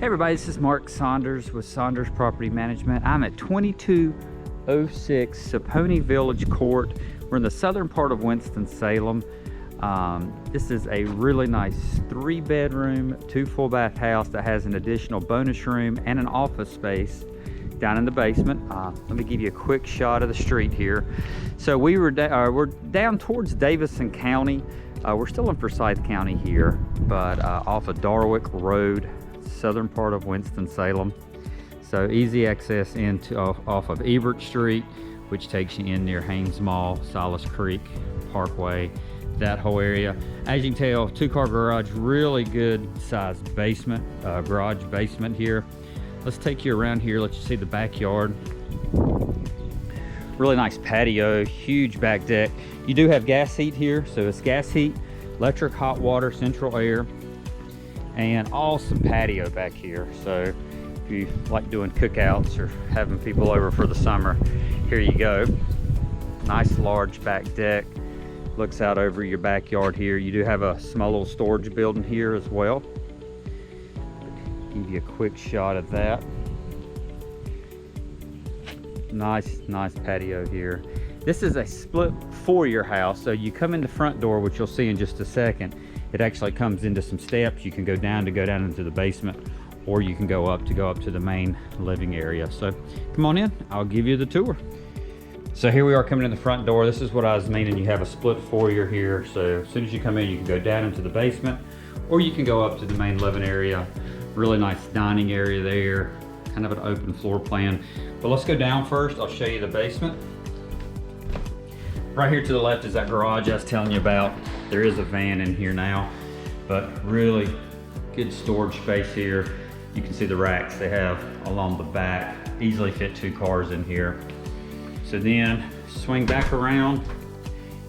everybody, this is Mark Saunders with Saunders Property Management. I'm at 2206 Saponi Village Court. We're in the southern part of Winston Salem. This is a really nice 3-bedroom, 2 full bath house that has an additional bonus room and an office space down in the basement. Let me give you a quick shot of the street here. So we're down towards Davidson County. We're still in Forsyth County here, but off of Darwick Road, southern part of Winston-Salem. So easy access into off of Ebert Street, which takes you in near Haynes Mall, Silas Creek Parkway, that whole area. As you can tell, 2-car garage, really good sized basement, garage basement here. Let's take you around here, let you see the backyard. Really nice patio, huge back deck. You do have gas heat here, so it's gas heat, electric hot water, central air, and awesome patio back here. So if you like doing cookouts or having people over for the summer, here you go. Nice large back deck, looks out over your backyard here. You do have a small little storage building here as well. Give you a quick shot of that. Nice patio here. This is a split foyer house, so you come in the front door, which you'll see in just a second. It actually comes into some steps. You can go down into the basement, or you can go up to the main living area. So come on in, I'll give you the tour. So here we are coming in the front door. This is what I was meaning. You have a split foyer here. So as soon as you come in, you can go down into the basement, or you can go up to the main living area. Really nice dining area there, kind of an open floor plan. But let's go down first. I'll show you the basement. Right here to the left is that garage I was telling you about. There is a van in here now, but really good storage space here. You can see the racks they have along the back. Easily fit 2 cars in here. So then swing back around,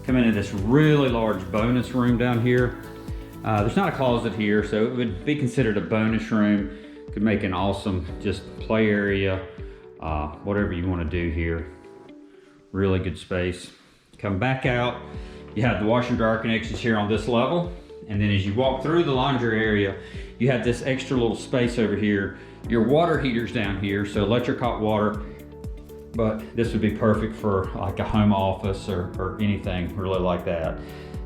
come into this really large bonus room down here. There's not a closet here, so it would be considered a bonus room. Could make an awesome just play area, whatever you want to do here. Really good space. Come back out, you have the washer and dryer connections here on this level, and then as you walk through the laundry area, you have this extra little space over here. Your water heater's down here, so electric hot water, but this would be perfect for like a home office or anything really like that.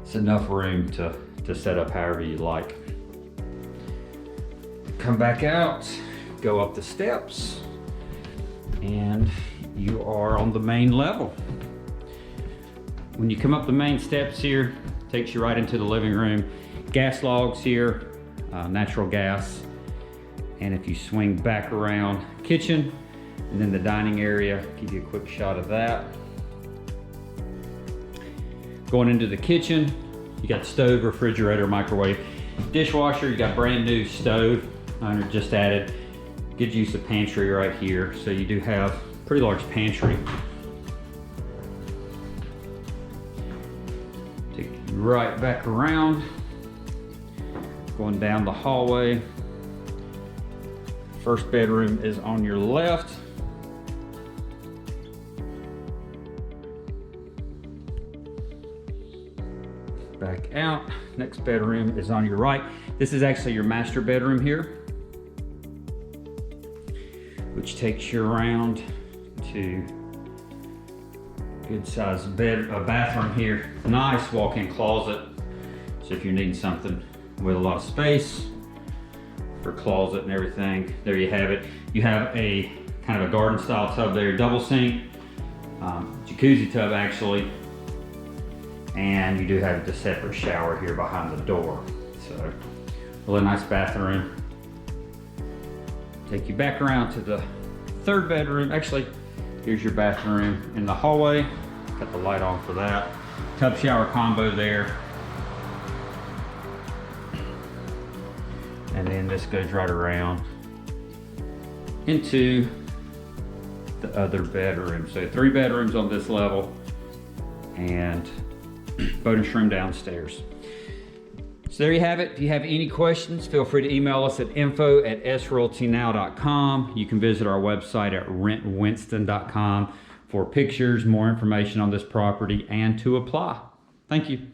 It's enough room to set up however you like. Come back out, go up the steps, and you are on the main level. When you come up the main steps here, takes you right into the living room. Gas logs here, natural gas. And if you swing back around, kitchen, and then the dining area, give you a quick shot of that. Going into the kitchen, you got stove, refrigerator, microwave, dishwasher. You got brand new stove, just added. Good use of pantry right here. So you do have pretty large pantry. Take you right back around, going down the hallway. First bedroom is on your left. Back out, next bedroom is on your right. This is actually your master bedroom here, which takes you around to good sized bathroom here. Nice walk-in closet. So if you're needing something with a lot of space for closet and everything, there you have it. You have a kind of a garden style tub there, double sink, jacuzzi tub actually, and you do have the separate shower here behind the door. So really nice bathroom. Take you back around to the 3rd bedroom. Actually, here's your bathroom in the hallway. Got the light on for that. Tub shower combo there. And then this goes right around into the other bedroom. So 3 bedrooms on this level and bonus room downstairs. So there you have it. If you have any questions, feel free to email us at info@srealtynow.com. You can visit our website at rentwinston.com for pictures, more information on this property, and to apply. Thank you.